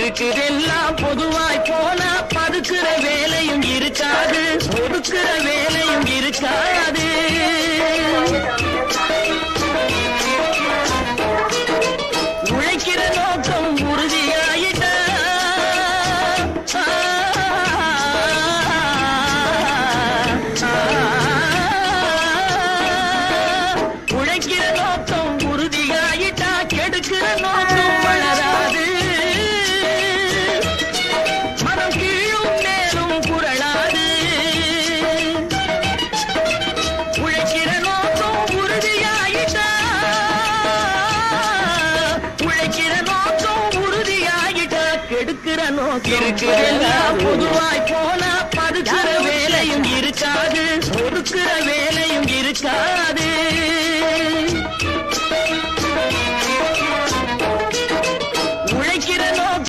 இருக்குதெல்லாம் பொதுவாய் போனா பதுக்குற வேலையும் இருக்காது, ஒதுக்குற வேலையும் இருக்காது. உழைக்கிற நோக்கம் உறுதியாயிட்டா உழைக்கிற நோக்கம் உறுதியாயிட்டா கெடுக்கிற நோக்கம் வளராது. மனம் கீழும் மேலும் குரலாது. உழைக்கிற நோக்கம் உறுதியாயிட்டா உழைக்கிற நோக்கம் உறுதியாயிட்டா கெடுக்கிற நோக்கம் இருக்குதெல்லாம் பொதுவாய் போனா பதுக்கிற வேலையும் இருக்காது, ஒதுக்குற வேலையும் இருக்காது.